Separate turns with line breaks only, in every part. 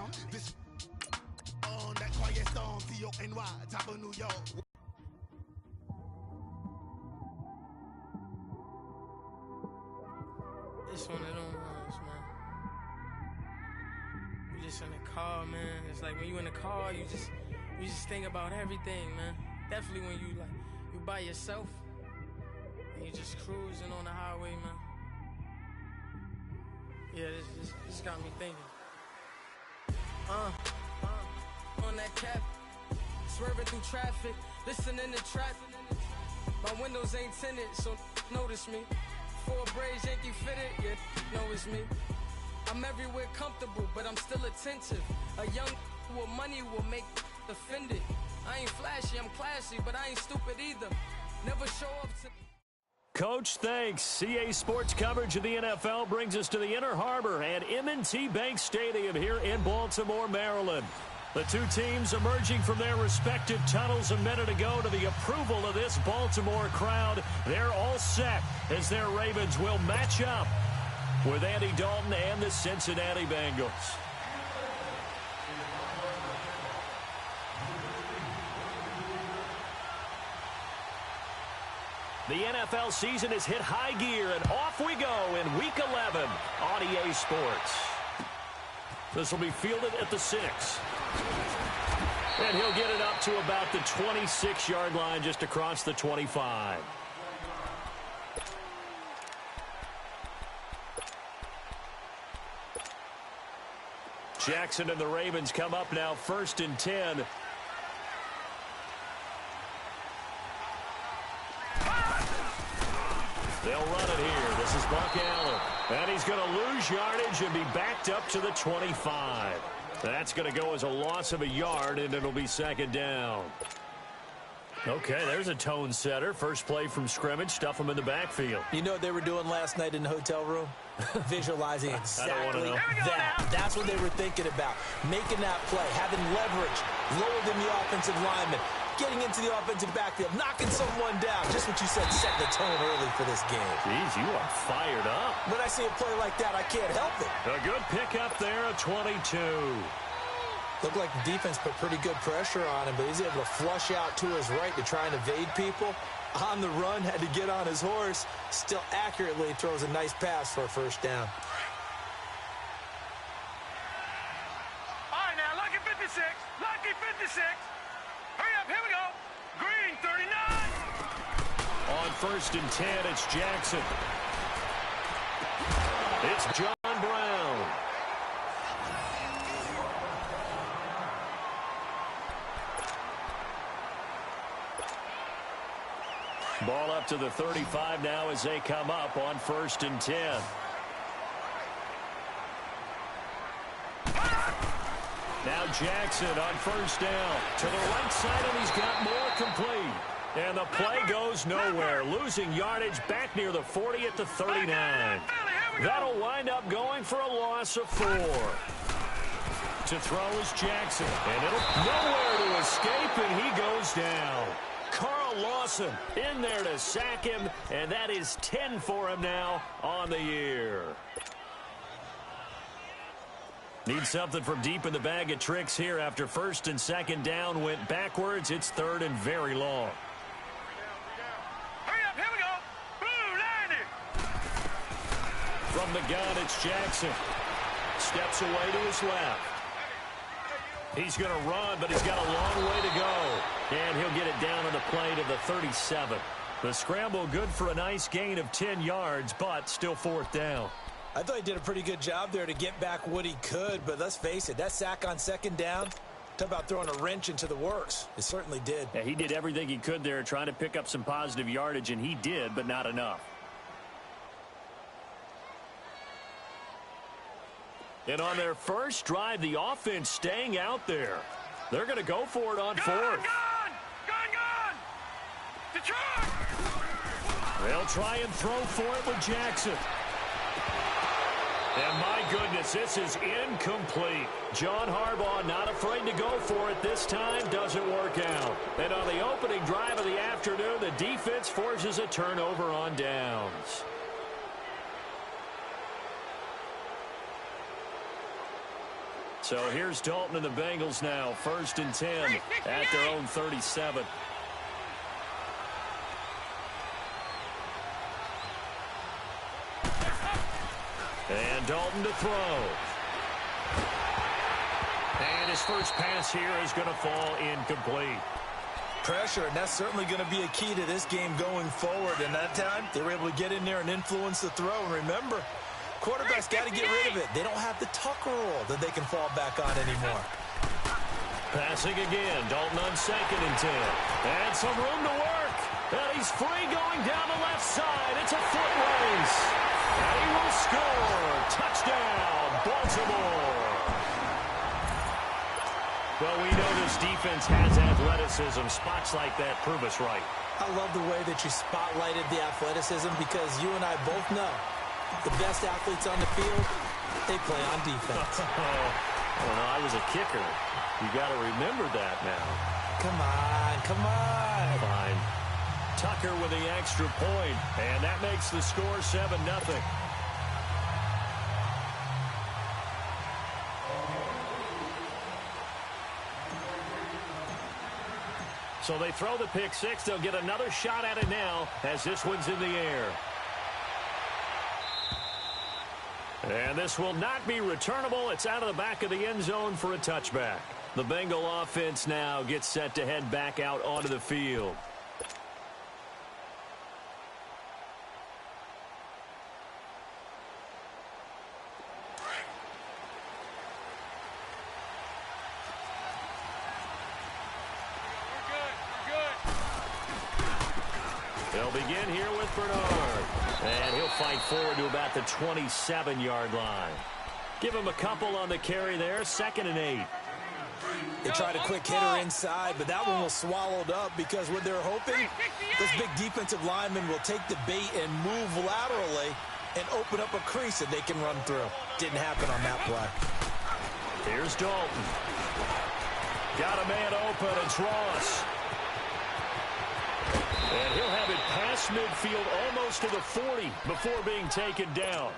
down. This on that quiet storm, C-O-N-Y, top of New York.
It's one of them ones, man. You just in the car, man. It's like when you in the car, you just think about everything, man. Definitely when you by yourself and you just cruising on the highway, man. Yeah, this got me thinking. On that cap, swerving through traffic, listening to traffic. My windows ain't tinted, so notice me. Four braids, Yankee fitted, yeah, know it's me. I'm everywhere comfortable, but I'm still attentive. A young with money will make offended. I ain't flashy, I'm classy, but I ain't stupid either. Never show up to...
Coach, thanks. CA Sports coverage of the NFL brings us to the Inner Harbor and M&T Bank Stadium here in Baltimore, Maryland. The two teams emerging from their respective tunnels a minute ago to the approval of this Baltimore crowd. They're all set as their Ravens will match up with Andy Dalton and the Cincinnati Bengals. The NFL season has hit high gear, and off we go in Week 11 on EA Sports. This will be fielded at the 6. And he'll get it up to about the 26-yard line just across the 25. Jackson and the Ravens come up now 1st and 10. They'll run it here. This is Buck Allen. And he's going to lose yardage and be backed up to the 25. That's going to go as a loss of a yard, and it'll be 2nd down. Okay, there's a tone setter. First play from scrimmage. Stuff them in the backfield.
You know what they were doing last night in the hotel room? Visualizing exactly that. That's what they were thinking about. Making that play, having leverage, lower than the offensive lineman, getting into the offensive backfield, knocking someone down. Just what you said, setting the tone early for this game.
Jeez, you are fired up.
When I see a play like that, I can't help it.
A good pickup there, a 22.
Looked like the defense put pretty good pressure on him, but he's able to flush out to his right to try and evade people. On the run, had to get on his horse. Still accurately throws a nice pass for a 1st down.
All right, now, lucky 56. Lucky 56. Hurry up, here we go. Green, 39.
On 1st and 10, it's Jackson. It's John Brown. Ball up to the 35 now as they come up on 1st and 10. Now Jackson on 1st down. To the right side, and he's got more complete. And the play goes nowhere. Losing yardage back near the 40 at the 39. That'll wind up going for a loss of 4. To throw is Jackson. And it'll nowhere to escape, and he goes down. Carl Lawson in there to sack him, and that is 10 for him now on the year. Need something from deep in the bag of tricks here after 1st and 2nd down went backwards. It's 3rd and very long.
Hurry up, here we go. Blue, 90.
From the gun, it's Jackson. Steps away to his left. He's going to run, but he's got a long way to go. And he'll get it down on the play to the 37. The scramble good for a nice gain of 10 yards, but still 4th down.
I thought he did a pretty good job there to get back what he could, but let's face it, that sack on 2nd down, talk about throwing a wrench into the works. It certainly did.
Yeah, he did everything he could there trying to pick up some positive yardage, and he did, but not enough. And on their first drive, the offense staying out there. They're going to go for it on 4th.
Gone! Detroit!
They'll try and throw for it with Jackson. And my goodness, this is incomplete. John Harbaugh not afraid to go for it this time. Doesn't work out. And on the opening drive of the afternoon, the defense forces a turnover on downs. So here's Dalton and the Bengals now, 1st and 10 at their own 37. And Dalton to throw. And his first pass here is going to fall incomplete.
Pressure, and that's certainly going to be a key to this game going forward. And that time, they were able to get in there and influence the throw. And remember, quarterbacks got to get rid of it. They don't have the Tucker rule that they can fall back on anymore.
Passing again. Dalton on 2nd and 10. And some room to work. And he's free going down the left side. It's a foot race. And he will score. Touchdown, Baltimore. Well, we know this defense has athleticism. Spots like that prove us right.
I love the way that you spotlighted the athleticism because you and I both know the best athletes on the field, they play on defense.
Well, no, I was a kicker. You got to remember that now.
Come on, come on.
Fine. Tucker with the extra point, and that makes the score 7-0. So they throw the pick six. They'll get another shot at it now as this one's in the air. And this will not be returnable. It's out of the back of the end zone for a touchback. The Bengal offense now gets set to head back out onto the field. They'll begin here with Bernard. And he'll fight forward to about the 27-yard line. Give him a couple on the carry there. 2nd and 8.
They tried a quick hitter inside, but that one was swallowed up because what they're hoping, this big defensive lineman will take the bait and move laterally and open up a crease that they can run through. Didn't happen on that play.
Here's Dalton. Got a man open. It's Ross. And he'll have it past midfield almost to the 40 before being taken down.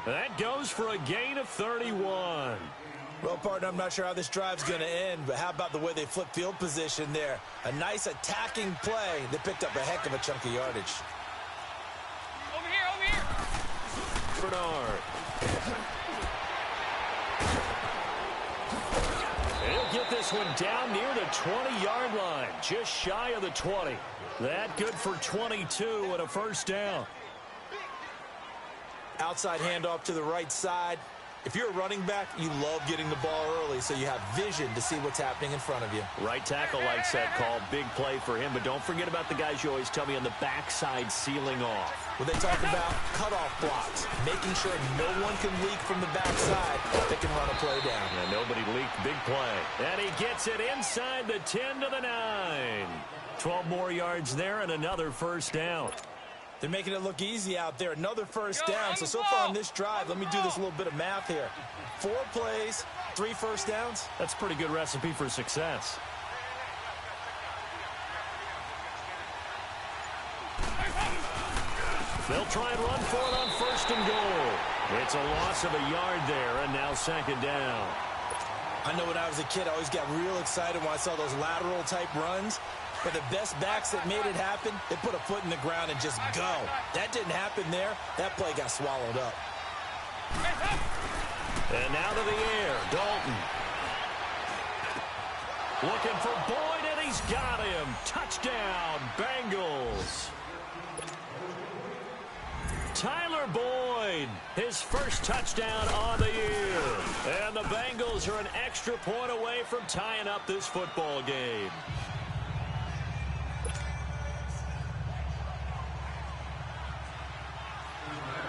That goes for a gain of 31.
Well, partner, I'm not sure how this drive's going to end, but how about the way they flip field position there? A nice attacking play that picked up a heck of a chunk of yardage.
Over here, over here.
Bernard. And he'll get this one down near the 20-yard line, just shy of the 20. That good for 22 and a first down.
Outside handoff to the right side. If you're a running back, you love getting the ball early so you have vision to see what's happening in front of you.
Right tackle likes that call. Big play for him, but don't forget about the guys you always tell me on the backside sealing off.
When they talk about cutoff blocks, making sure no one can leak from the backside, they can run a play down.
And nobody leaked. Big play. And he gets it inside the 10 to the 9. 12 more yards there and another first down.
They're making it look easy out there. Another first down. So far on this drive, let me do this little bit of math here. 4 plays, 3 first downs.
That's a pretty good recipe for success. They'll try and run for it on 1st and goal. It's a loss of a yard there, and now 2nd down.
I know when I was a kid, I always got real excited when I saw those lateral-type runs. But the best backs that made it happen, they put a foot in the ground and just go. That didn't happen there. That play got swallowed up.
And now to the air, Dalton. Looking for Boyd, and he's got him. Touchdown, Bengals. Tyler Boyd, his first touchdown on the year. And the Bengals are an extra point away from tying up this football game.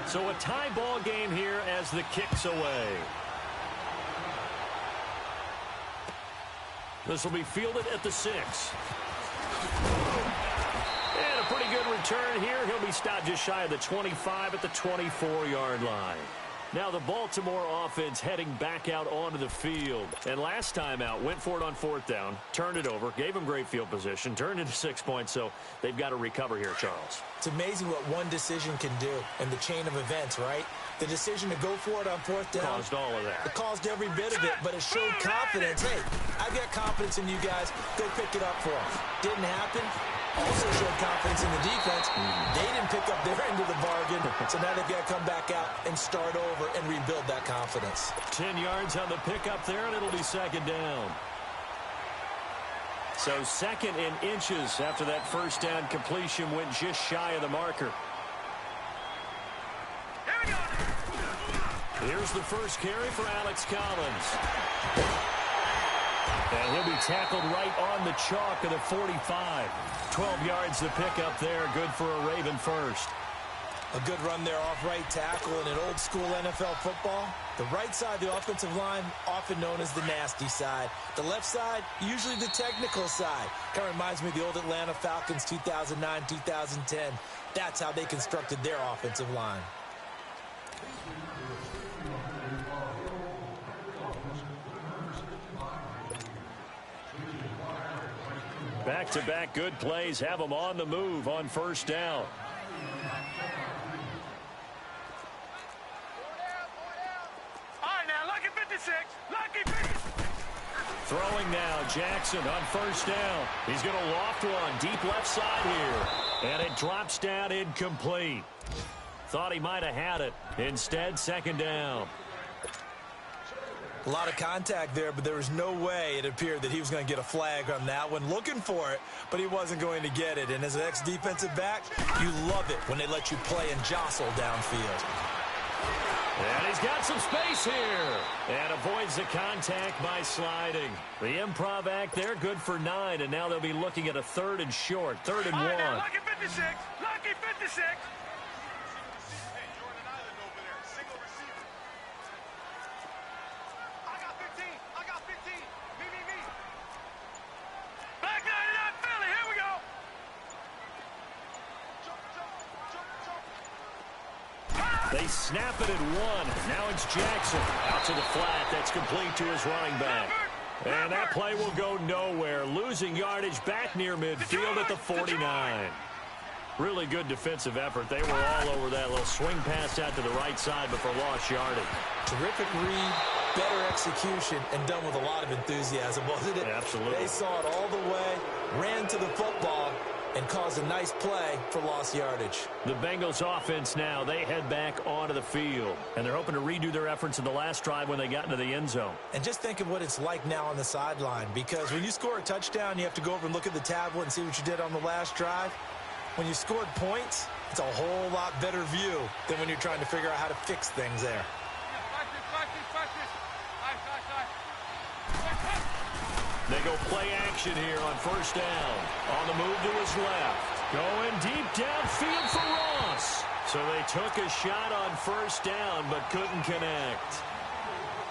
So a tie ball game here as the kick's away. This will be fielded at the 6. And a pretty good return here. He'll be stopped just shy of the 25 at the 24-yard line. Now the Baltimore offense heading back out onto the field. And last time out, went for it on 4th down, turned it over, gave them great field position, turned into 6 points, so they've got to recover here, Charles.
It's amazing what one decision can do in the chain of events, right? The decision to go for it on 4th down.
Caused all of that.
It caused every bit of it, but it showed confidence. Hey, I've got confidence in you guys. Go pick it up for us. Didn't happen. Also showed confidence in the defense. They didn't pick up their end of the bargain, so now they've got to come back out and start over and rebuild that confidence.
10 yards on the pickup there, and it'll be 2nd down. So 2nd in inches after that 1st down completion went just shy of the marker. Here's the first carry for Alex Collins. And he'll be tackled right on the chalk of the 45. 12 yards to pick up there. Good for a Raven first.
A good run there off right tackle in an old school NFL football. The right side of the offensive line, often known as the nasty side. The left side, usually the technical side. Kind of reminds me of the old Atlanta Falcons 2009, 2010. That's how they constructed their offensive line.
Back-to-back good plays have them on the move on 1st down.
All right, now, lucky 56. Lucky 56.
Throwing now, Jackson on 1st down. He's going to loft one deep left side here. And it drops down incomplete. Thought he might have had it. Instead, 2nd down.
A lot of contact there, but there was no way it appeared that he was going to get a flag on that one. Looking for it, but he wasn't going to get it. And as an ex-defensive back, you love it when they let you play and jostle downfield.
And he's got some space here. And avoids the contact by sliding. The improv act there, good for 9. And now they'll be looking at a 3rd and short, 3rd and 1.
All right, now, lucky 56. Lucky 56.
They snap it at 1. Now it's Jackson out to the flat. That's complete to his running back. And that play will go nowhere. Losing yardage back near midfield at the 49. Really good defensive effort. They were all over that little swing pass out to the right side, but for lost yardage.
Terrific read, better execution, and done with a lot of enthusiasm, wasn't it?
Absolutely.
They saw it all the way, ran to the football, and caused a nice play for lost yardage.
The Bengals offense now, they head back onto the field. And they're hoping to redo their efforts in the last drive when they got into the end zone.
And just think of what it's like now on the sideline, because when you score a touchdown, you have to go over and look at the tablet and see what you did on the last drive. When you scored points, it's a whole lot better view than when you're trying to figure out how to fix things there.
They go play action here on 1st down. On the move to his left. Going deep downfield for Ross. So they took a shot on 1st down but couldn't connect.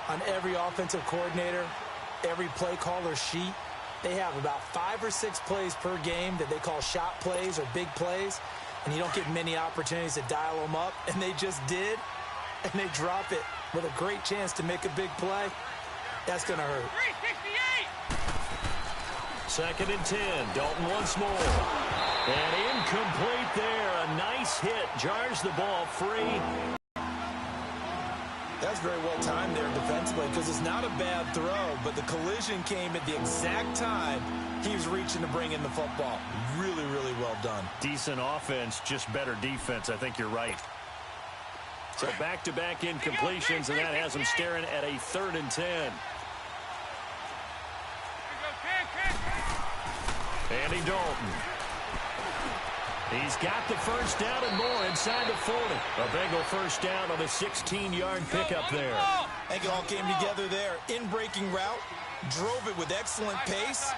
On every offensive coordinator, every play caller sheet, they have about 5 or 6 plays per game that they call shot plays or big plays. And you don't get many opportunities to dial them up. And they just did. And they drop it with a great chance to make a big play. That's going to hurt.
2nd and 10. Dalton once more. And incomplete there. A nice hit. Jars the ball free.
That's very well timed there defensively, because it's not a bad throw, but the collision came at the exact time he was reaching to bring in the football. Really, really well done.
Decent offense, just better defense. I think you're right. So back-to-back incompletions, and that has them staring at a 3rd and 10. Andy Dalton. He's got the 1st down and more inside the 40. A Bengal 1st down on a 16-yard pickup there.
I think it all came together there. In-breaking route, drove it with excellent pace.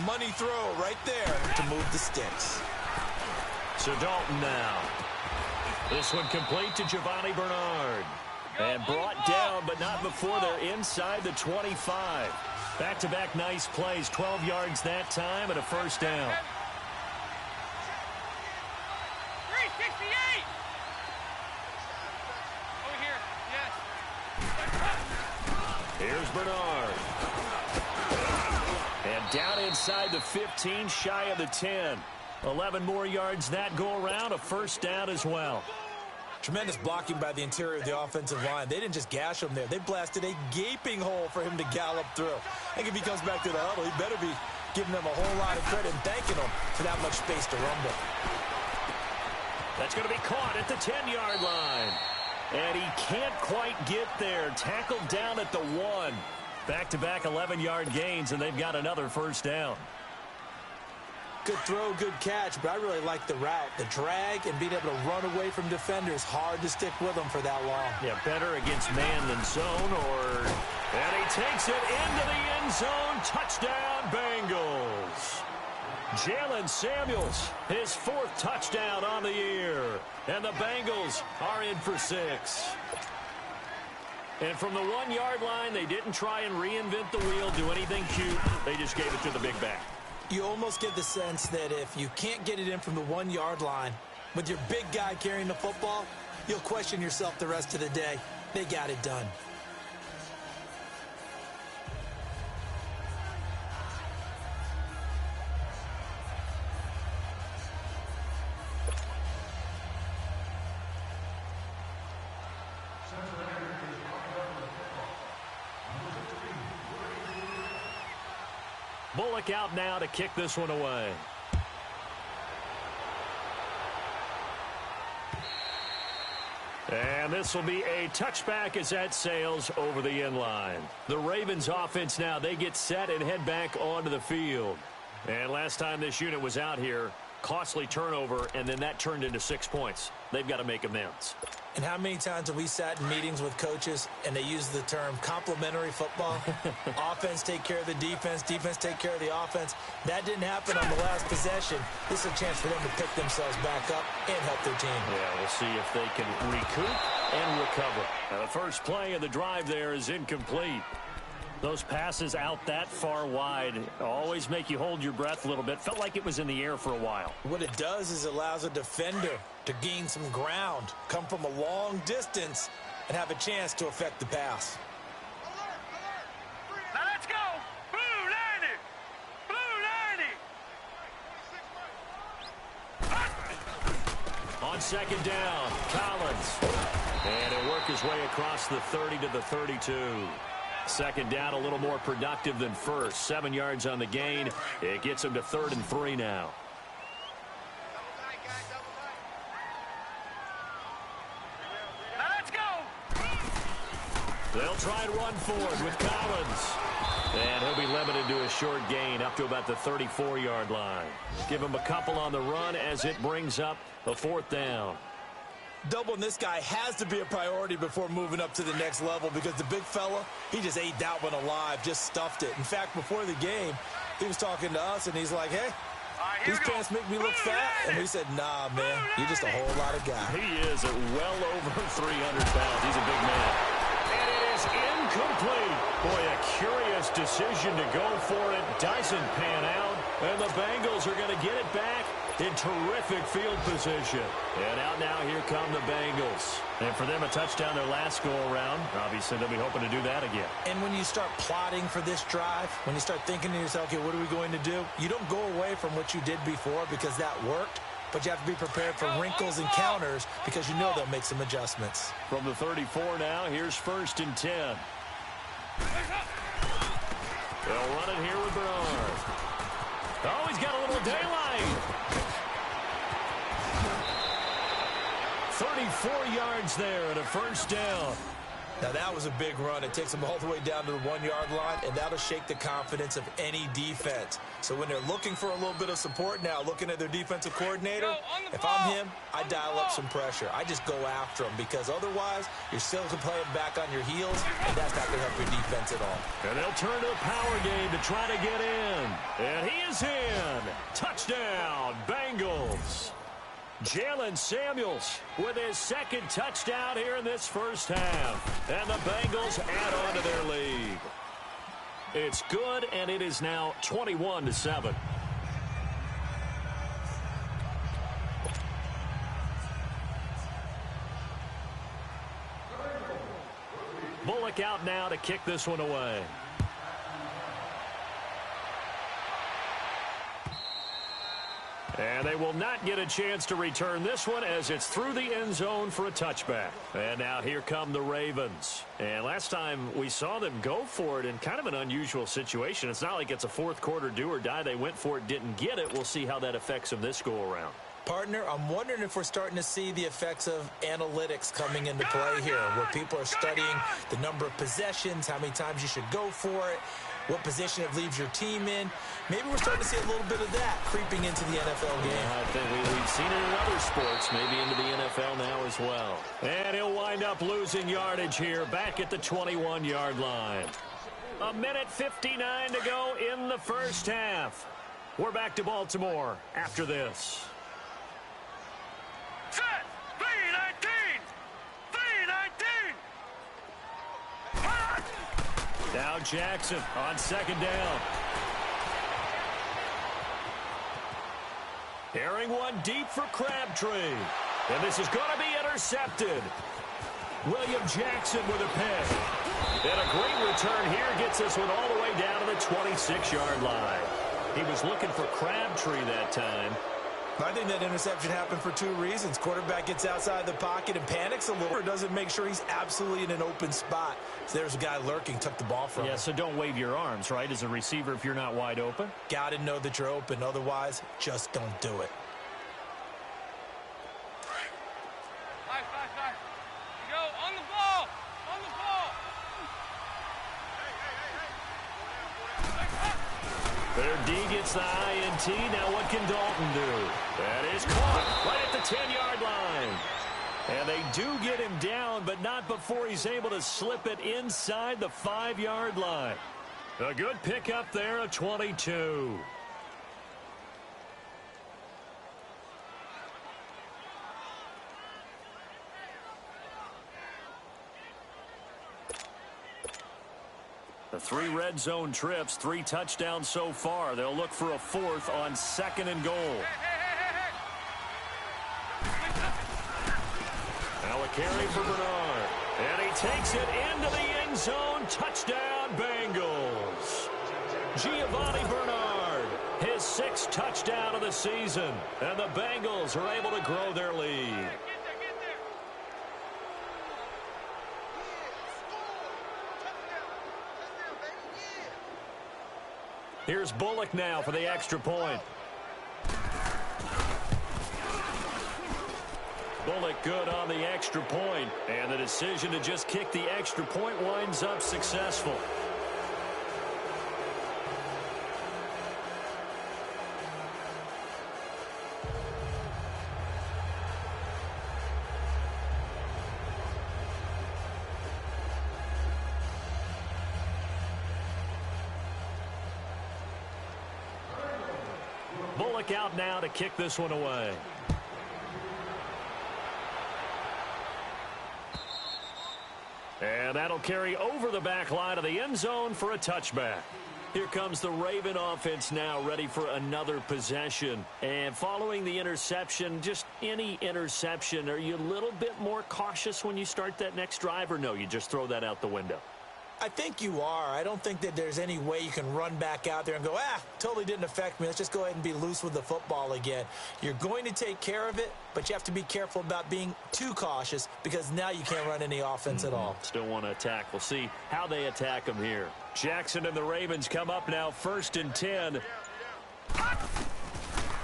Money throw right there to move the sticks.
So Dalton now. This one complete to Giovanni Bernard. And brought down, but not before they're inside the 25. Back-to-back nice plays. 12 yards that time and a 1st down.
368. Over here. Yes.
Here's Bernard. And down inside the 15, shy of the 10. 11 more yards that go around, a first down as well.
Tremendous blocking by the interior of the offensive line. They didn't just gash him there. They blasted a gaping hole for him to gallop through. I think if he comes back to the huddle, he better be giving them a whole lot of credit and thanking them for that much space to rumble.
That's going to be caught at the 10-yard line. And he can't quite get there. Tackled down at the 1. Back-to-back 11-yard gains, and they've got another first down.
Good throw, good catch, but I really like the route. The drag and being able to run away from defenders, hard to stick with them for that long.
Yeah, better against man than zone, and he takes it into the end zone. Touchdown, Bengals. Jalen Samuels, his 4th touchdown on the year. And the Bengals are in for 6. And from the 1-yard line, they didn't try and reinvent the wheel, do anything cute. They just gave it to the big back.
You almost get the sense that if you can't get it in from the 1-yard line with your big guy carrying the football, you'll question yourself the rest of the day. They got it done.
Bullock out now to kick this one away. And this will be a touchback as that sails over the end line. The Ravens offense now, they get set and head back onto the field. And last time this unit was out here, costly turnover, and then that turned into 6 points. They've got to make amends.
And how many times have we sat in meetings with coaches and they use the term complementary football? Offense take care of the defense, defense take care of the offense. That didn't happen on the last possession. This is a chance for them to pick themselves back up and help their team.
Yeah, we'll see if they can recoup and recover. Now, the first play of the drive there is incomplete. Those passes out that far wide always make you hold your breath a little bit. Felt like it was in the air for a while.
What it does is it allows a defender to gain some ground, come from a long distance, and have a chance to affect the pass.
Now let's go. Blue 90. Blue 90.
On second down, Collins. And he'll work his way across the 30 to the 32. Second down, a little more productive than first. 7 yards on the gain. It gets him to 3rd and 3 now.
Now let's go.
They'll try and run forward with Collins. And he'll be limited to a short gain up to about the 34-yard line. Give him a couple on the run as it brings up a 4th down.
Doubling this guy has to be a priority before moving up to the next level because the big fella, he just ate that one alive, just stuffed it. In fact, before the game, he was talking to us, and he's like, hey, these pants make me look fat. And we said, nah, man, you're just a whole lot of guy.
He is at well over 300 pounds. He's a big man. And it is incomplete. Boy, a curious decision to go for it. Doesn't pan out. And the Bengals are going to get it back in terrific field position. And out now, here come the Bengals. And for them, a touchdown their last go-around. Obviously, they'll be hoping to do that again.
And when you start plotting for this drive, when you start thinking to yourself, okay, what are we going to do? You don't go away from what you did before because that worked, but you have to be prepared for wrinkles and counters because you know they'll make some adjustments.
From the 34 now, here's 1st and 10. They'll run it here with Bernard. Oh, he's got a little daylight. 34 yards there and a first down.
Now, that was a big run. It takes them all the way down to the 1-yard line, and that'll shake the confidence of any defense. So when they're looking for a little bit of support now, looking at their defensive coordinator, if I'm him, I dial up some pressure. I just go after them because otherwise you're still playing back on your heels, and that's not going to help your defense at all.
And they'll turn to the power game to try to get in. And he is in. Touchdown, Bengals. Jalen Samuels with his 2nd touchdown here in this first half. And the Bengals add on to their lead. It's good, and it is now 21-7. Bullock Bullock out now to kick this one away. And they will not get a chance to return this one as it's through the end zone for a touchback. And now here come the Ravens. And last time we saw them go for it in kind of an unusual situation. It's not like it's a fourth quarter do or die. They went for it, didn't get it. We'll see how that affects them this go around.
Partner, I'm wondering if we're starting to see the effects of analytics coming into play here, where people are studying the number of possessions, how many times you should go for it, what position it leaves your team in. Maybe we're starting to see a little bit of that creeping into the NFL game.
Yeah, I think we've seen it in other sports, maybe into the NFL now as well. And he'll wind up losing yardage here, back at the 21-yard line. 1:59 to go in the first half. We're back to Baltimore after this.
Set! 319! 319!
Now Jackson on second down. Airing one deep for Crabtree. And this is going to be intercepted. William Jackson with a pick. And a great return here gets this one all the way down to the 26-yard line. He was looking for Crabtree that time.
I think that interception happened for two reasons. Quarterback gets outside the pocket and panics a little, or doesn't make sure he's absolutely in an open spot. So there's a guy lurking, took the ball from him.
Yeah, so don't wave your arms, right, as a receiver if you're not wide open.
Got to know that you're open. Otherwise, just don't do it.
Nice. You go on the ball. On the ball.
Their D gets the INT. Now what can Dalton do? That is caught right at the 10-yard line. And they do get him down, but not before he's able to slip it inside the 5-yard line. A good pickup there, a 22. The 3 red zone trips, 3 touchdowns so far. They'll look for a 4th on 2nd and goal. Now a carry for Bernard. And he takes it into the end zone. Touchdown, Bengals. Giovanni Bernard, his 6th touchdown of the season. And the Bengals are able to grow their lead. Here's Bullock now for the extra point. Bullock good on the extra point, and the decision to just kick the extra point winds up successful. Bullock out now to kick this one away. And that'll carry over the back line of the end zone for a touchback. Here comes the Raven offense now, ready for another possession. And following the interception, just any interception, are you a little bit more cautious when you start that next drive, or no, you just throw that out the window?
I think you are. I don't think that there's any way you can run back out there and go, totally didn't affect me. Let's just go ahead and be loose with the football again. You're going to take care of it, but you have to be careful about being too cautious because now you can't run any offense at all.
Still want to attack. We'll see how they attack them here. Jackson and the Ravens come up now 1st and 10.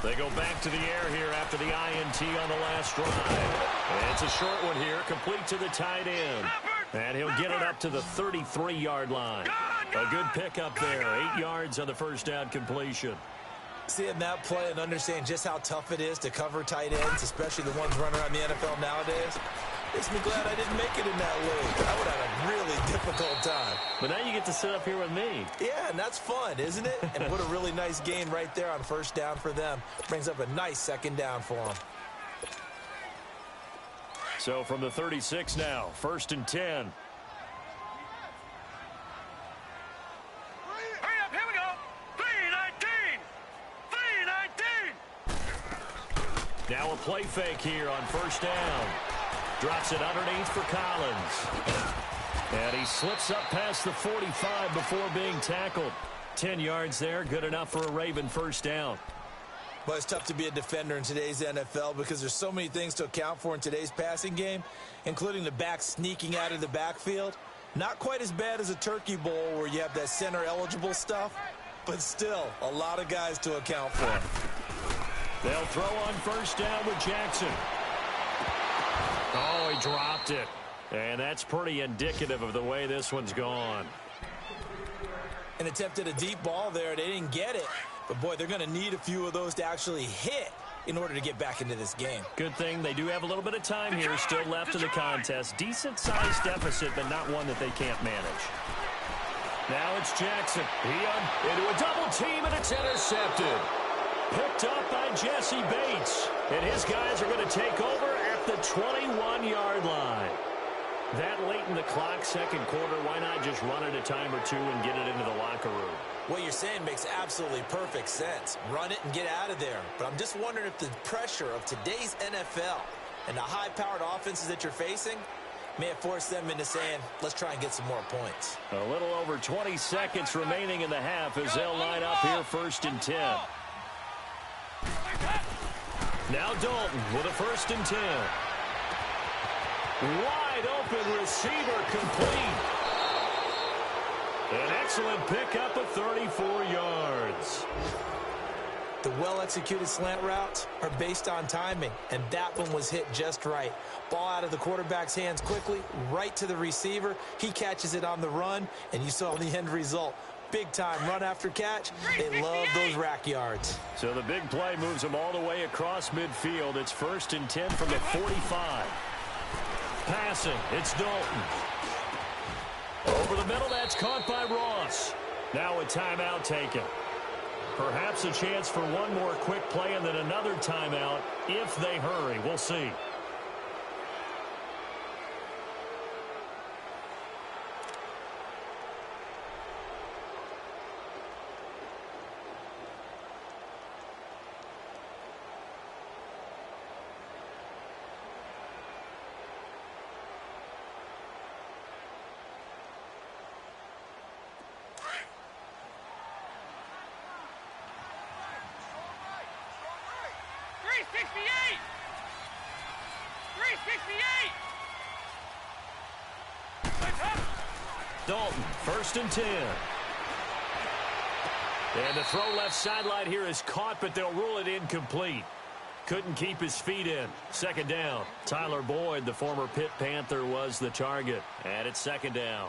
They go back to the air here after the INT on the last drive. And it's a short one here, complete to the tight end. And he'll get it up to the 33-yard line. A good pickup there, 8 yards on the first down completion.
Seeing that play and understanding just how tough it is to cover tight ends, especially the ones running around the NFL nowadays, makes me glad I didn't make it in that league. I would have a really difficult time.
But now you get to sit up here with me.
Yeah, and that's fun, isn't it? And what a really nice gain right there on first down for them. Brings up a nice second down for them.
So from the 36 now, 1st and 10.
Hurry up, here we go. 319. 319.
Now a play fake here on first down. Drops it underneath for Collins. And he slips up past the 45 before being tackled. 10 yards there, good enough for a Raven first down.
But it's tough to be a defender in today's NFL because there's so many things to account for in today's passing game, including the back sneaking out of the backfield. Not quite as bad as a turkey bowl where you have that center-eligible stuff, but still a lot of guys to account for.
They'll throw on first down with Jackson. Oh, he dropped it. And that's pretty indicative of the way this one's gone.
An attempt at a deep ball there. They didn't get it. But, boy, they're going to need a few of those to actually hit in order to get back into this game.
Good thing they do have a little bit of time here still left in the contest. Decent-sized deficit, but not one that they can't manage. Now it's Jackson. Into a double team, and it's intercepted. Picked up by Jesse Bates. And his guys are going to take over at the 21-yard line. That late in the clock, second quarter, why not just run it a time or two and get it into the locker room?
What you're saying makes absolutely perfect sense. Run it and get out of there. But I'm just wondering if the pressure of today's NFL and the high-powered offenses that you're facing may have forced them into saying, let's try and get some more points.
A little over 20 seconds remaining in the half as they'll line up here first and 10. Now Dalton with a first and 10. Wide open receiver complete. An excellent pickup of 34 yards.
The well-executed slant routes are based on timing, and that one was hit just right. Ball out of the quarterback's hands quickly, right to the receiver. He catches it on the run, and you saw the end result. Big-time run after catch. They love those rack yards.
So the big play moves them all the way across midfield. It's first and 10 from the 45. Passing, it's Dalton. Over the middle, that's caught by Ross. Now a timeout taken. Perhaps a chance for one more quick play and then another timeout if they hurry. We'll see. Dalton, first and 10. And the throw left sideline here is caught, but they'll rule it incomplete. Couldn't keep his feet in. Second down. Tyler Boyd, the former Pitt Panther, was the target. And it's second down.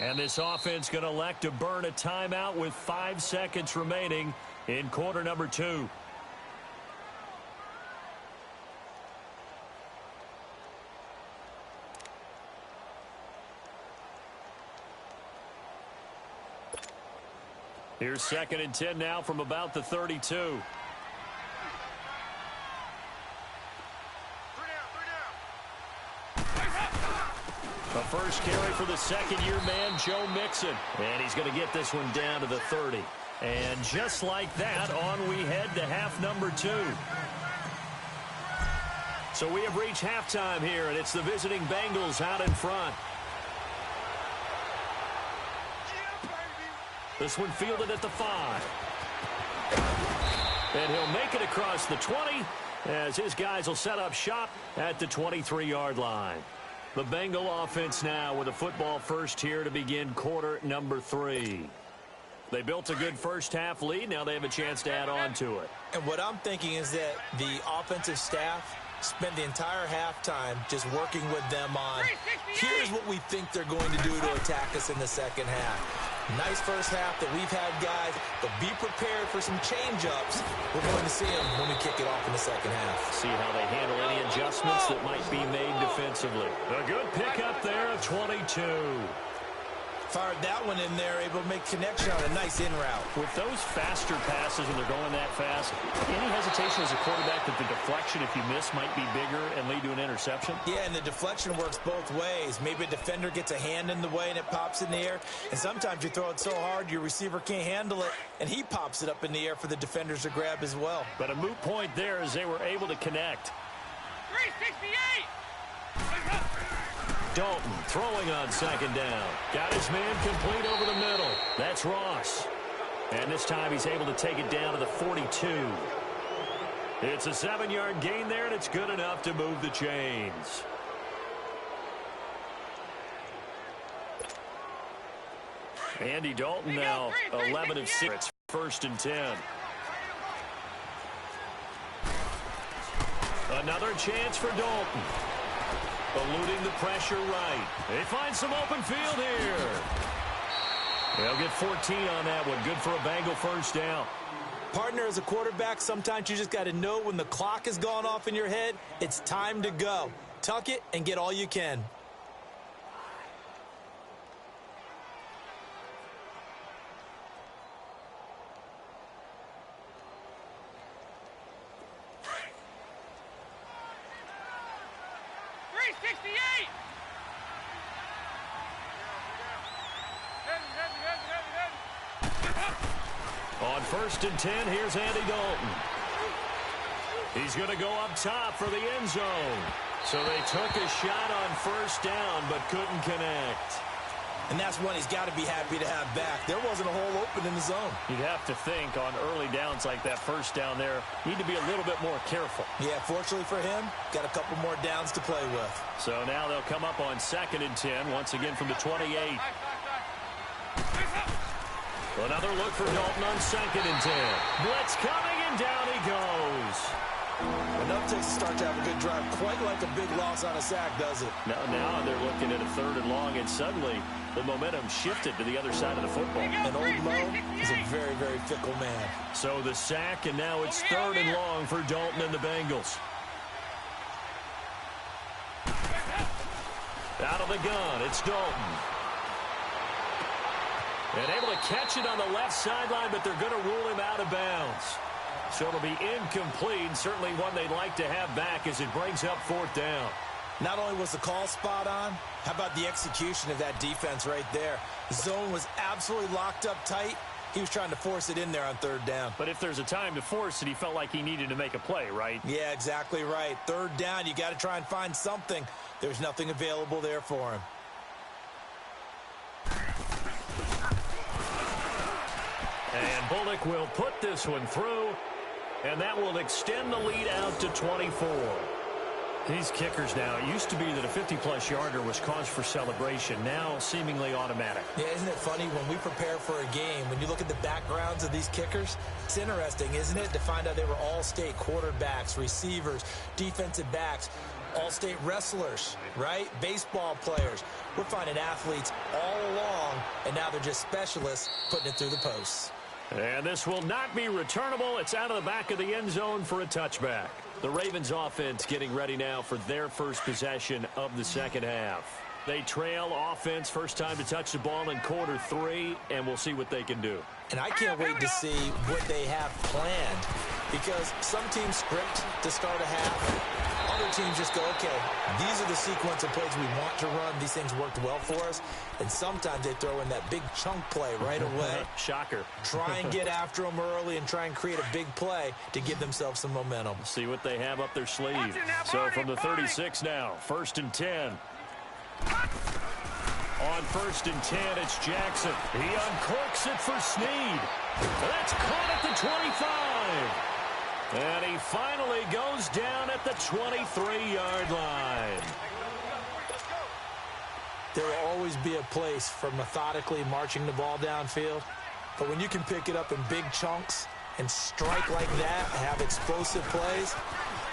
And this offense going to elect to burn a timeout with 5 seconds remaining in quarter number 2. Here's second and 10 now from about the 32. A first carry for the second-year man, Joe Mixon. And he's going to get this one down to the 30. And just like that, on we head to half number 2. So we have reached halftime here, and it's the visiting Bengals out in front. This one fielded at the 5. And he'll make it across the 20 as his guys will set up shop at the 23-yard line. The Bengal offense now with a football first here to begin quarter number 3. They built a good first-half lead. Now they have a chance to add on to it.
And what I'm thinking is that the offensive staff spent the entire halftime just working with them on, here's what we think they're going to do to attack us in the second half. Nice first half that we've had, guys, but be prepared for some change-ups. We're going to see them when we kick it off in the second half.
See how they handle any adjustments that might be made defensively. A good pickup there of 22.
Fired that one in there, able to make connection on a nice in route.
With those faster passes when they're going that fast, any hesitation as a quarterback that the deflection, if you miss, might be bigger and lead to an interception?
Yeah, and the deflection works both ways. Maybe a defender gets a hand in the way and it pops in the air. And sometimes you throw it so hard your receiver can't handle it, and he pops it up in the air for the defenders to grab as well.
But a moot point there as they were able to connect.
368!
Dalton throwing on second down. Got his man complete over the middle. That's Ross. And this time he's able to take it down to the 42. It's a 7-yard gain there, and it's good enough to move the chains. Andy Dalton now 11 of 6. First and 10. Another chance for Dalton. Eluding the pressure right. They find some open field here. They'll get 14 on that one. Good for a Bengal first down.
Partner, as a quarterback, sometimes you just got to know when the clock has gone off in your head, it's time to go. Tuck it and get all you can.
On first and 10, here's Andy Dalton. He's going to go up top for the end zone. So they took a shot on first down, but couldn't connect.
And that's one he's got to be happy to have back. There wasn't a hole open in the zone.
You'd have to think on early downs like that first down there, need to be a little bit more careful.
Yeah, fortunately for him, got a couple more downs to play with.
So now they'll come up on second and 10, once again from the 28. Another look for Dalton on second and 10. Blitz coming, and down he goes.
Enough takes to start to have a good drive, quite like a big loss on a sack, does it?
Now they're looking at a third and long, and suddenly the momentum shifted to the other side of the football.
And Old Mo is a very, very fickle man.
So the sack, and now it's third and long for Dalton and the Bengals. Out of the gun, it's Dalton. And able to catch it on the left sideline, but they're going to rule him out of bounds. So it'll be incomplete, certainly one they'd like to have back as it brings up fourth down.
Not only was the call spot on, how about the execution of that defense right there? The zone was absolutely locked up tight. He was trying to force it in there on third down.
But if there's a time to force it, he felt like he needed to make a play, right?
Yeah, exactly right. Third down, you got to try and find something. There's nothing available there for him.
And Bullock will put this one through, and that will extend the lead out to 24. These kickers now, it used to be that a 50-plus yarder was cause for celebration, now seemingly automatic.
Yeah, isn't it funny when we prepare for a game, when you look at the backgrounds of these kickers, it's interesting, isn't it, to find out they were all-state quarterbacks, receivers, defensive backs, all-state wrestlers, right? Baseball players. We're finding athletes all along, and now they're just specialists putting it through the posts.
And this will not be returnable. It's out of the back of the end zone for a touchback. The Ravens offense getting ready now for their first possession of the second half. They trail offense, first time to touch the ball in quarter 3, and we'll see what they can do.
And I can't wait to see what they have planned, because some teams script to start a half. Other teams just go, okay, these are the sequence of plays we want to run. These things worked well for us. And sometimes they throw in that big chunk play right away.
Shocker.
Try and get after them early and try and create a big play to give themselves some momentum.
See what they have up their sleeve. So from the 36 now, first and 10. On first and 10, it's Jackson. He uncorks it for Snead. That's caught at the 25. And he finally goes down at the 23-yard line.
There will always be a place for methodically marching the ball downfield. But when you can pick it up in big chunks and strike like that, have explosive plays,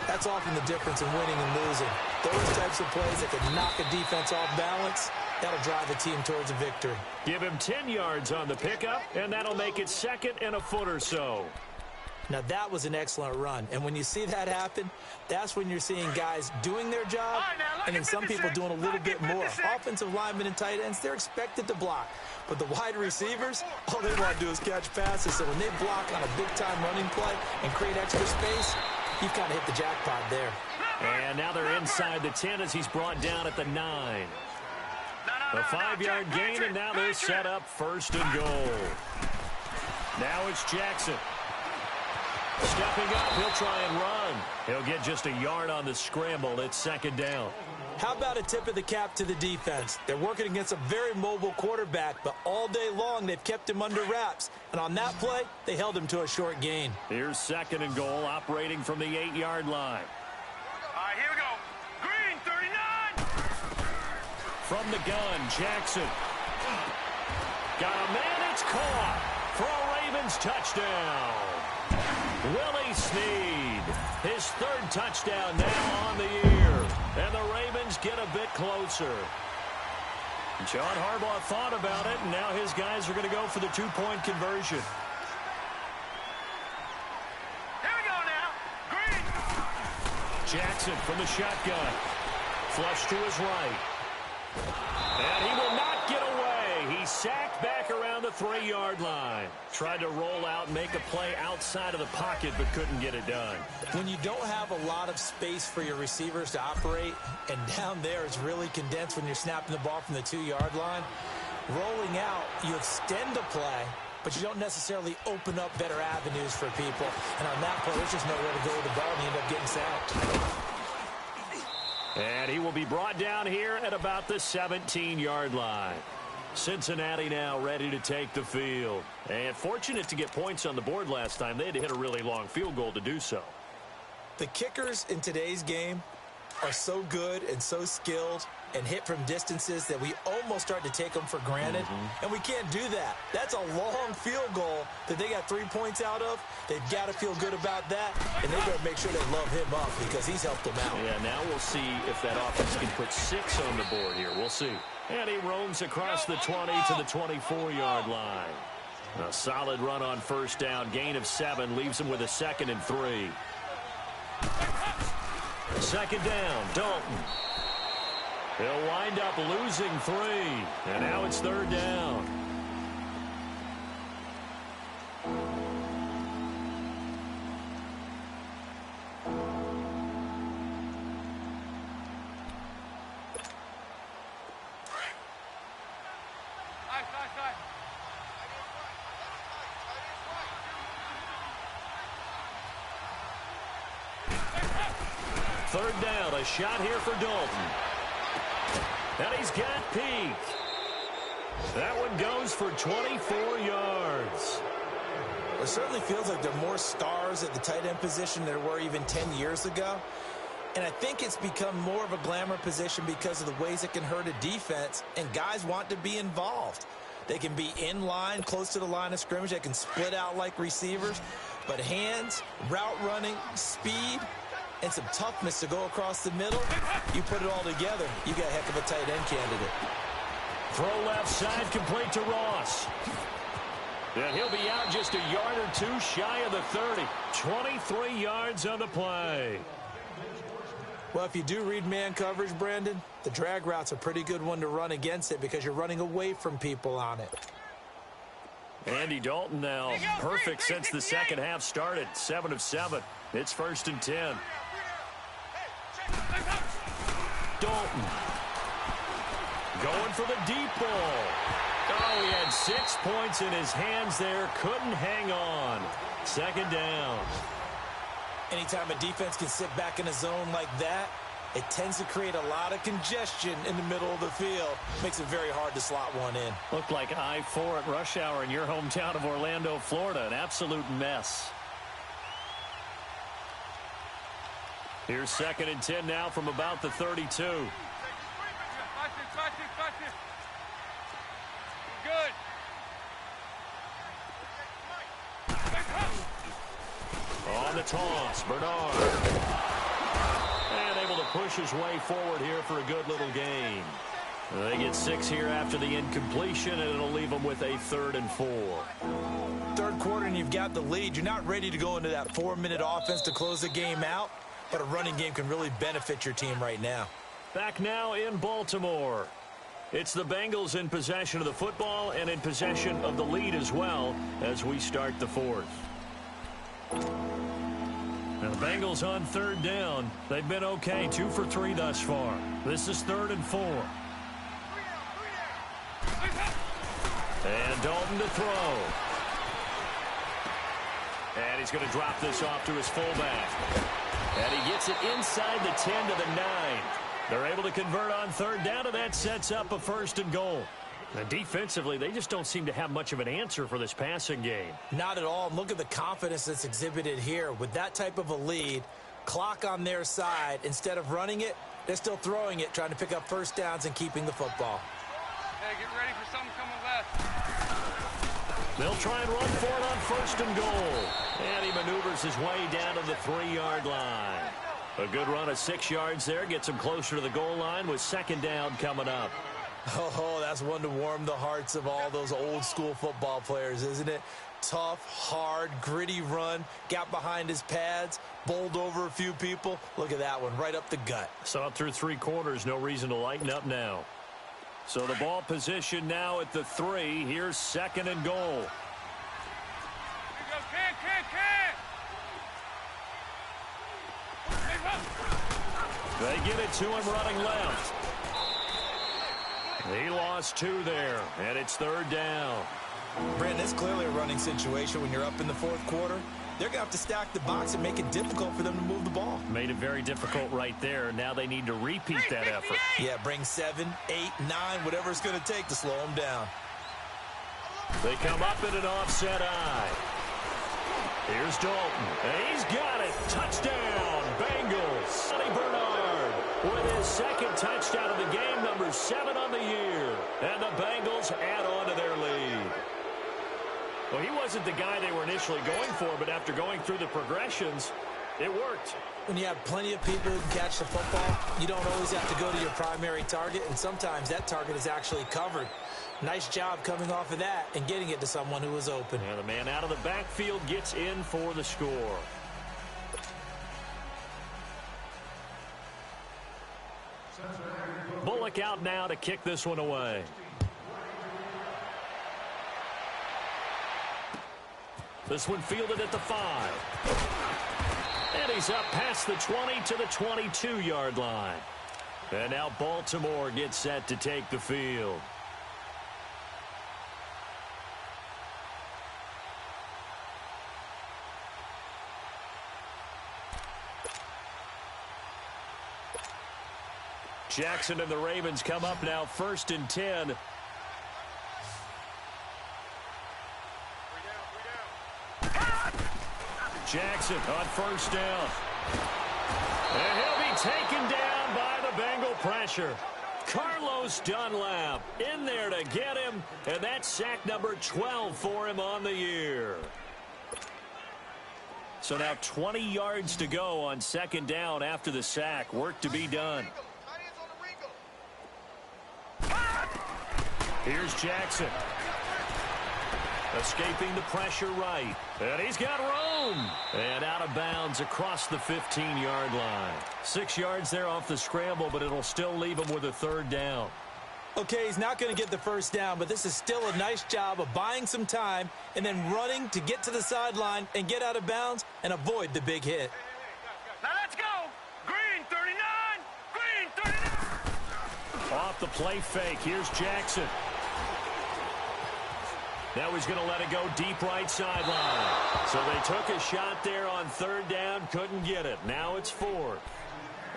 that's often the difference in winning and losing. Those types of plays that can knock a defense off balance, that'll drive a team towards a victory.
Give him 10 yards on the pickup, and that'll make it second and a foot or so.
Now, that was an excellent run. And when you see that happen, that's when you're seeing guys doing their job and then some people doing a little bit more. Offensive linemen and tight ends, they're expected to block. But the wide receivers, all they want to do is catch passes. So when they block on a big-time running play and create extra space, you've kind of hit the jackpot there.
And now they're inside the 10 as he's brought down at the 9. A 5-yard gain, and now they're set up 1st and goal. Now it's Jackson. Stepping up, he'll try and run. He'll get just a yard on the scramble. It's 2nd down.
How about a tip of the cap to the defense? They're working against a very mobile quarterback, but all day long they've kept him under wraps. And on that play, they held him to a short gain.
Here's 2nd and goal, operating from the 8-yard line.
All right, here we go. Green, 39.
From the gun, Jackson. Got a man, it's caught for a Ravens touchdown. Willie Snead, his 3rd touchdown now on the year. And the Ravens get a bit closer. John Harbaugh thought about it, and now his guys are going to go for the 2-point conversion.
Here we go now. Green.
Jackson from the shotgun. Flush to his right. And he will not get away. He's sacked back around the 3-yard line. Tried to roll out and make a play outside of the pocket, but couldn't get it done.
When you don't have a lot of space for your receivers to operate, and down there it's really condensed when you're snapping the ball from the 2-yard line, rolling out, you extend the play, but you don't necessarily open up better avenues for people. And on that play, there's just nowhere to go with the ball, and you end up getting sacked.
And he will be brought down here at about the 17-yard line. Cincinnati now ready to take the field. And fortunate to get points on the board last time. They had to hit a really long field goal to do so.
The kickers in today's game are so good and so skilled and hit from distances that we almost start to take them for granted. And we can't do that. That's a long field goal that they got 3 points out of. They've got to feel good about that, and they better make sure they love him up because he's helped them out.
Yeah, now we'll see if that offense can put 6 on the board here. We'll see. And he roams across the 20 to the 24-yard line. A solid run on 1st down. Gain of 7 leaves him with a 2nd and 3. 2nd down, Dalton. He'll wind up losing 3. And now it's 3rd down. Third down, a shot here for Dalton. And he's got Peak. That one goes for 24 yards.
It certainly feels like there are more stars at the tight end position than there were even 10 years ago. And I think it's become more of a glamour position because of the ways it can hurt a defense, and guys want to be involved. They can be in line, close to the line of scrimmage. They can split out like receivers. But hands, route running, speed, and some toughness to go across the middle, you put it all together, you got a heck of a tight end candidate.
Throw left side, complete to Ross. And he'll be out just a yard or 2 shy of the 30. 23 yards on the play.
Well, if you do read man coverage, Brandon, the drag route's a pretty good one to run against it because you're running away from people on it.
Andy Dalton now perfect since the second half started. 7 of 7. It's 1st and 10. Dalton going for the deep ball. Oh, he had 6 points in his hands there. Couldn't hang on. 2nd down.
Anytime a defense can sit back in a zone like that, it tends to create a lot of congestion in the middle of the field. Makes it very hard to slot one in.
Looked like I-4 at rush hour in your hometown of Orlando, Florida. An absolute mess. Here's 2nd and 10 now from about the 32.
Good.
On the toss, Bernard. And able to push his way forward here for a good little gain. They get 6 here after the incompletion, and it'll leave them with a 3rd and 4.
Third quarter, and you've got the lead. You're not ready to go into that 4-minute offense to close the game out, but a running game can really benefit your team right now.
Back now in Baltimore. It's the Bengals in possession of the football and in possession of the lead as well as we start the 4th. Now the Bengals on 3rd down. They've been okay, 2 for 3 thus far. This is 3rd and 4. And Dalton to throw. And he's going to drop this off to his fullback. And he gets it inside the 10 to the 9. They're able to convert on 3rd down, and that sets up a 1st and goal. And defensively, they just don't seem to have much of an answer for this passing game.
Not at all. Look at the confidence that's exhibited here. With that type of a lead, clock on their side, instead of running it, they're still throwing it, trying to pick up 1st downs and keeping the football.
Hey, get ready for something coming left.
They'll try and run for it on 1st and goal. And he maneuvers his way down to the 3-yard line. A good run of 6 yards there gets him closer to the goal line with 2nd down coming up.
Oh, that's one to warm the hearts of all those old-school football players, isn't it? Tough, hard, gritty run, got behind his pads, bowled over a few people. Look at that one, right up the gut.
Saw it through 3 quarters, no reason to lighten up now. So the ball position now at the 3. Here's 2nd and goal.
Here you go, can.
They get it to him running left. He lost 2 there, and it's 3rd down.
Brandon, it's clearly a running situation when you're up in the 4th quarter. They're going to have to stack the box and make it difficult for them to move the ball.
Made it very difficult right there. Now they need to repeat that effort.
Yeah, bring 7, 8, 9, whatever it's going to take to slow them down.
They come up in an offset eye. Here's Dalton. And he's got it. Touchdown, Bengals. Sonny Bernard with his 2nd touchdown of the game, number 7 on the year. And the Bengals add on to their lead. Well, he wasn't the guy they were initially going for, but after going through the progressions, it worked.
When you have plenty of people who can catch the football, you don't always have to go to your primary target, and sometimes that target is actually covered. Nice job coming off of that and getting it to someone who was open.
And the man out of the backfield gets in for the score. Bullock out now to kick this one away. This one fielded at the 5. And he's up past the 20 to the 22-yard line. And now Baltimore gets set to take the field. Jackson and the Ravens come up now 1st and 10. Jackson on 1st down. And he'll be taken down by the Bengal pressure. Carlos Dunlap in there to get him, and that's sack number 12 for him on the year. So now 20 yards to go on 2nd down after the sack. Work to be done. Here's Jackson. Escaping the pressure right. And he's got room. And out of bounds across the 15-yard line. 6 yards there off the scramble, but it'll still leave him with a 3rd down.
Okay, he's not going to get the 1st down, but this is still a nice job of buying some time and then running to get to the sideline and get out of bounds and avoid the big hit.
Now let's go. Green 39. Green 39.
Off the play fake. Here's Jackson. Now he's going to let it go deep right sideline. So they took a shot there on 3rd down, couldn't get it. Now it's 4th.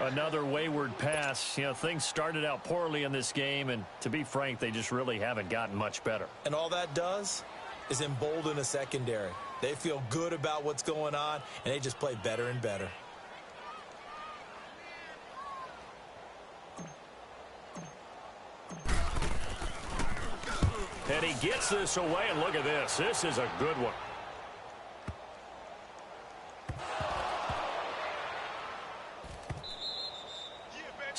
Another wayward pass. You know, things started out poorly in this game, and to be frank, they just really haven't gotten much better.
And all that does is embolden a secondary. They feel good about what's going on, and they just play better and better.
And he gets this away, and look at this. This is a good one.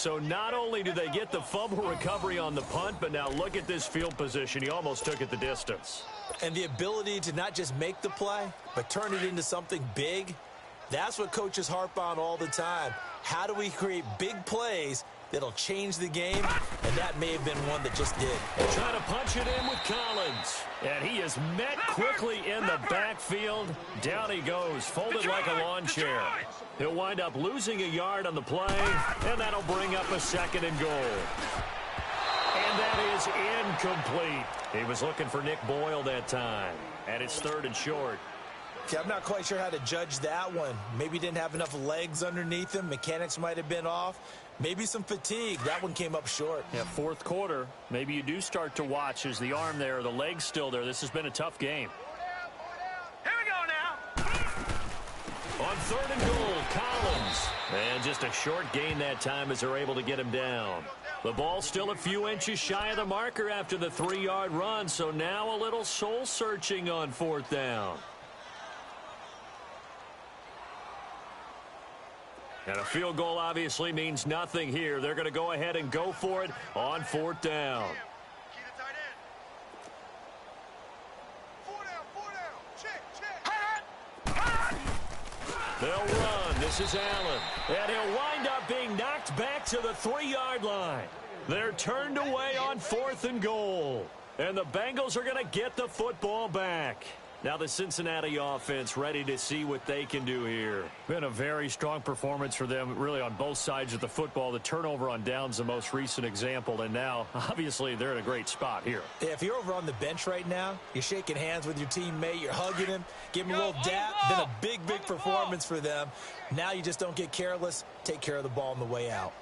So not only do they get the fumble recovery on the punt, but now look at this field position. He almost took it the distance.
And the ability to not just make the play, but turn it into something big, that's what coaches harp on all the time. How do we create big plays that'll change the game? And that may have been one that just did.
Trying to punch it in with Collins. And he is met quickly in the backfield. Down he goes, folded like a lawn chair. He'll wind up losing a yard on the play, and that'll bring up a 2nd and goal. And that is incomplete. He was looking for Nick Boyle that time. And it's 3rd and short.
Okay, I'm not quite sure how to judge that one. Maybe didn't have enough legs underneath him. Mechanics might have been off. Maybe some fatigue. That one came up short.
Yeah, 4th quarter. Maybe you do start to watch. Is the arm there, the leg's still there? This has been a tough game.
Here we go now.
On 3rd and goal, Collins. And just a short gain that time as they're able to get him down. The ball still a few inches shy of the marker after the 3-yard run, so now a little soul-searching on 4th down. And a field goal obviously means nothing here. They're going to go ahead and go for it on 4th down.
Key to tight end. 4 down. Check.
They'll run. This is Allen. And he'll wind up being knocked back to the 3-yard line. They're turned away on 4th and goal. And the Bengals are going to get the football back. Now the Cincinnati offense ready to see what they can do here. Been a very strong performance for them really on both sides of the football. The turnover on downs the most recent example, and now obviously they're in a great spot here.
Yeah, if you're over on the bench right now, you're shaking hands with your teammate, you're hugging him, give him a little dap. Been a big performance for them. Now you just don't get careless. Take care of the ball on the way out.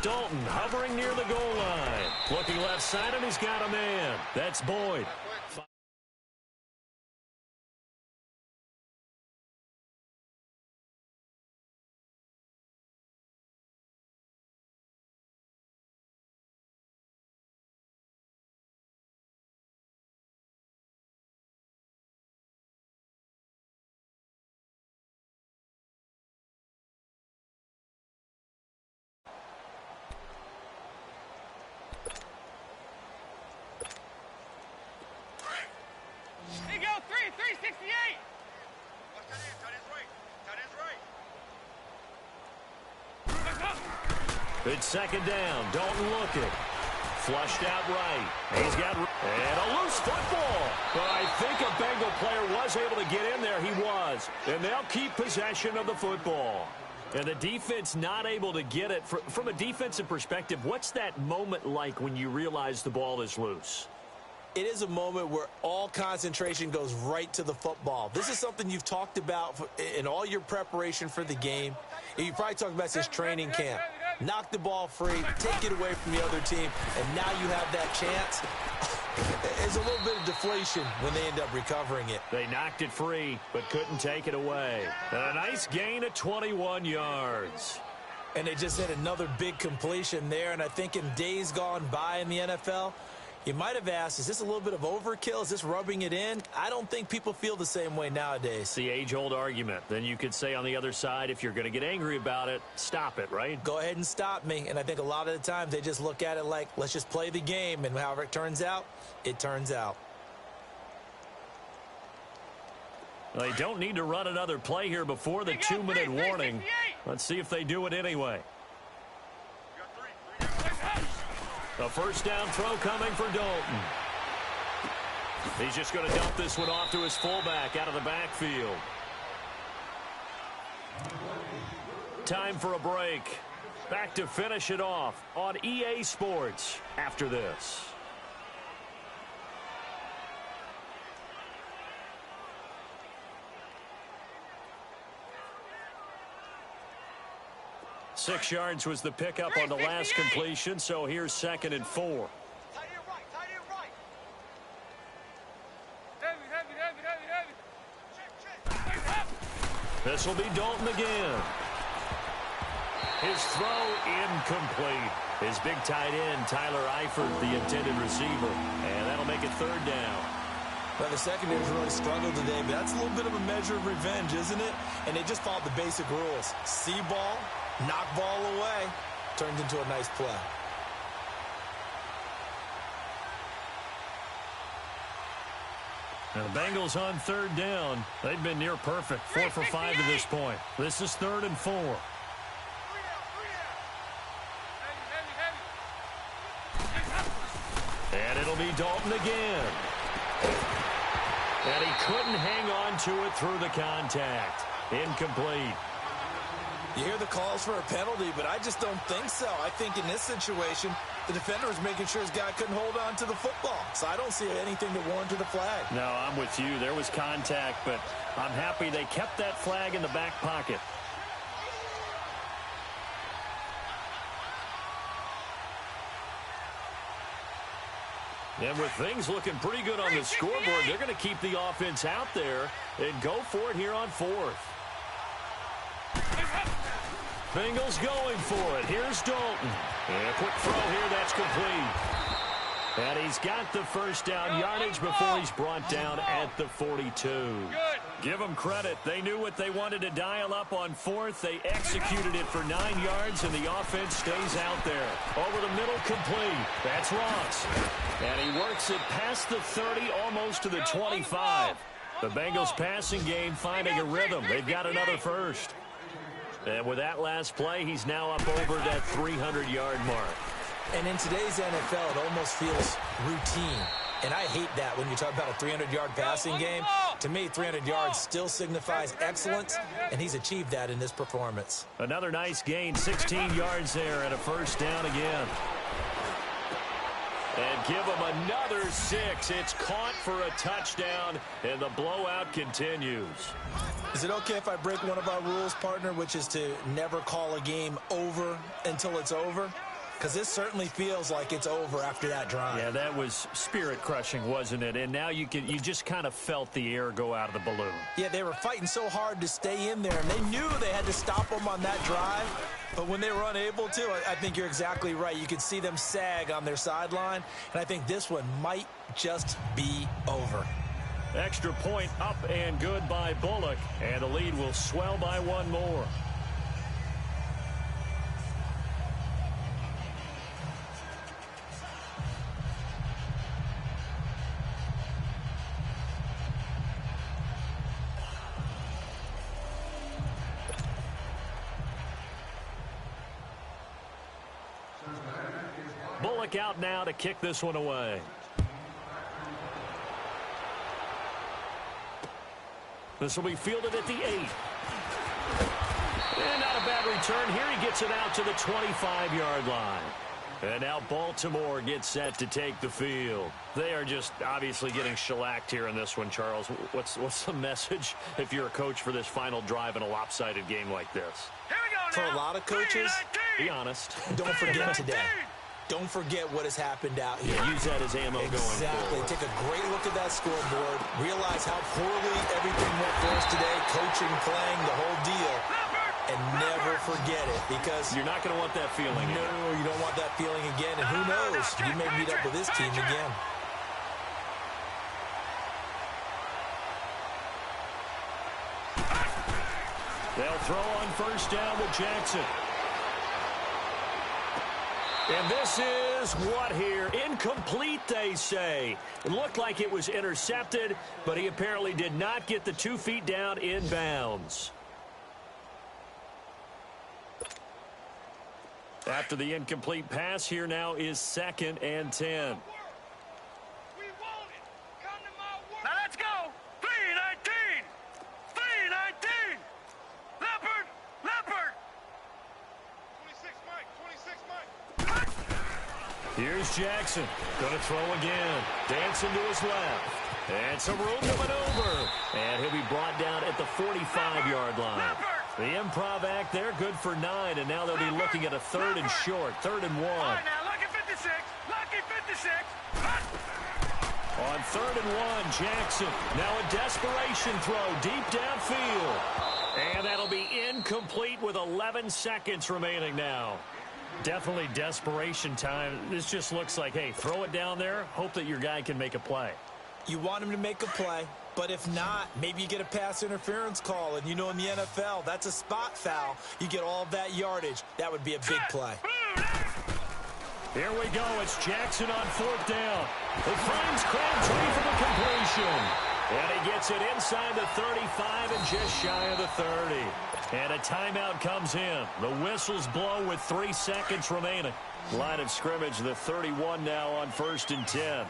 Dalton hovering near the goal line. Looking left side, and he's got a man. That's Boyd.
Here you go, 368. Watch tight end, tight end's right. Tight end's right.
It's 2nd down. Dalton looking. Flushed out right. He's got and a loose football. But I think a Bengal player was able to get in there. He was. And they'll keep possession of the football. And the defense not able to get it. From a defensive perspective, what's that moment like when you realize the ball is loose?
It is a moment where all concentration goes right to the football. This is something you've talked about in all your preparation for the game. And you probably talked about since training camp. Knock the ball free, take it away from the other team, and now you have that chance. There's a little bit of deflation when they end up recovering it.
They knocked it free, but couldn't take it away. And a nice gain of 21 yards.
And they just had another big completion there, and I think in days gone by in the NFL, you might have asked, is this a little bit of overkill? Is this rubbing it in? I don't think people feel the same way nowadays.
It's the age-old argument. Then you could say on the other side, if you're going to get angry about it, stop it, right?
Go ahead and stop me. And I think a lot of the times they just look at it like, let's just play the game. And however it turns out, it turns out.
They don't need to run another play here before the 2-minute warning. Let's see if they do it anyway. A 1st down throw coming for Dalton. He's just going to dump this one off to his fullback out of the backfield. Time for a break. Back to finish it off on EA Sports after this. Six yards was the pickup on the last completion, so here's 2nd and 4.
Tight end right, tight end right. Heavy.
This will be Dalton again. His throw incomplete. His big tight end, Tyler Eifert, the intended receiver. And that'll make it 3rd down.
Well, the secondary's really struggled today, but that's a little bit of a measure of revenge, isn't it? And they just followed the basic rules. See ball, Knock ball away. Turns into a nice play.
Now the Bengals on third down. They've been near perfect. 4 for 5 to this point. This is 3rd and 4. And it'll be Dalton again. And he couldn't hang on to it through the contact. Incomplete.
You hear the calls for a penalty, but I just don't think so. I think in this situation, the defender was making sure his guy couldn't hold on to the football. So I don't see anything that warranted a flag.
No, I'm with you. There was contact, but I'm happy they kept that flag in the back pocket. And with things looking pretty good on the scoreboard, they're going to keep the offense out there and go for it here on 4th. Bengals going for it. Here's Dalton. And a quick throw here. That's complete. And he's got the first down yardage before he's brought down at the 42. Give them credit. They knew what they wanted to dial up on 4th. They executed it for 9 yards, and the offense stays out there. Over the middle, complete. That's Ross. And he works it past the 30, almost to the 25. The Bengals passing game finding a rhythm. They've got another first. And with that last play, he's now up over that 300-yard mark.
And in today's NFL, it almost feels routine. And I hate that when you talk about a 300-yard passing game. To me, 300 yards still signifies excellence, and he's achieved that in this performance.
Another nice gain, 16 yards there, and a first down again. And give him another 6. It's caught for a touchdown, and the blowout continues.
Is it okay if I break one of our rules, partner, which is to never call a game over until it's over? Because this certainly feels like it's over after that drive.
Yeah, that was spirit-crushing, wasn't it? And now you just kind of felt the air go out of the balloon.
Yeah, they were fighting so hard to stay in there, and they knew they had to stop them on that drive. But when they were unable to, I think you're exactly right. You could see them sag on their sideline, and I think this one might just be over.
Extra point up and good by Bullock, and the lead will swell by 1 more. Bullock out now to kick this one away. This will be fielded at the 8. And not a bad return. Here he gets it out to the 25-yard line. And now Baltimore gets set to take the field. They are just obviously getting shellacked here in this one, Charles. What's the message if you're a coach for this final drive in a lopsided game like this?
Here we go
For
now.
a lot of coaches,
Be honest.
don't forget today. Don't forget what has happened out here.
Use that as ammo going
Exactly.
forward.
Take a great look at that scoreboard. Realize how poorly everything went for us today. Coaching, playing, the whole deal. And never forget it, because
You're not going to want that feeling.
no, you don't want that feeling again. And who knows? You may meet up with this team again.
They'll throw on first down with Jackson. And this is what here? Incomplete, they say. It looked like it was intercepted, but he apparently did not get the 2 feet down in bounds. After the incomplete pass, here now is 2nd and 10.
We want it. Come to my work. Now let's go. 3-19. 3-19. Leopard. Leopard. 26 Mike. 26 Mike.
Here's Jackson. Going to throw again. Dancing to his left. And some room to maneuver. And he'll be brought down at the 45-yard line. The improv act there, good for 9. And now they'll be looking at a 3rd and short. 3rd and 1.
All right, now, lucky 56. Lucky 56.
On 3rd and 1, Jackson. Now a desperation throw deep downfield. And that'll be incomplete with 11 seconds remaining now. Definitely desperation time. This just looks like, hey, throw it down there. Hope that your guy can make a play.
You want him to make a play. But if not, maybe you get a pass interference call. And you know in the NFL, that's a spot foul. You get all of that yardage. That would be a big play.
Here we go. It's Jackson on 4th down. He finds Crabtree for the completion. And he gets it inside the 35 and just shy of the 30. And a timeout comes in. The whistles blow with 3 seconds remaining. Line of scrimmage, the 31 now on 1st and 10.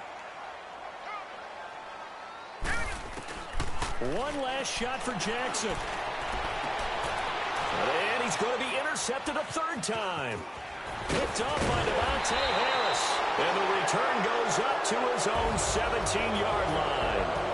One last shot for Jackson. And he's going to be intercepted a 3rd time. Picked off by Devontae Harris. And the return goes up to his own 17-yard line.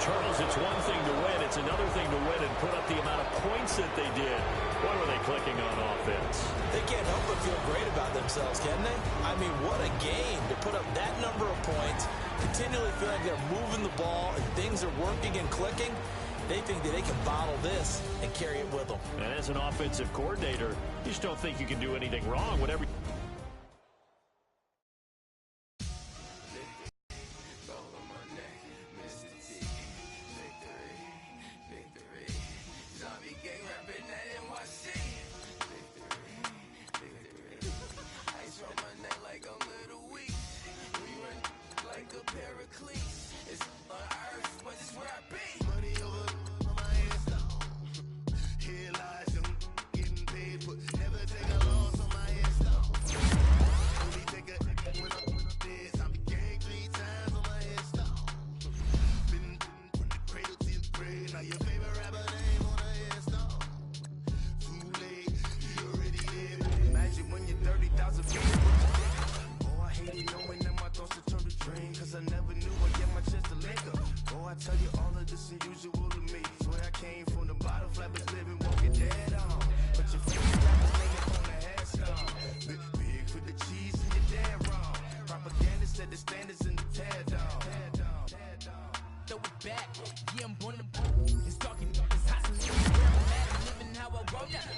Charles, it's one thing to win. It's another thing to win and put up the amount of points that they did. What were they clicking on offense?
They can't help but feel great about themselves, can they? I mean, what a game to put up that number of points, continually feeling they're moving the ball and things are working and clicking. They think that they can bottle this and carry it with them.
And as an offensive coordinator, you just don't think you can do anything wrong. Whatever.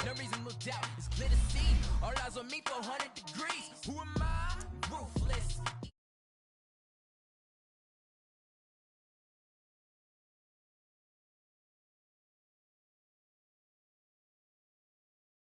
No reason looked out, it's clear to see. All eyes on me for 100 degrees. Who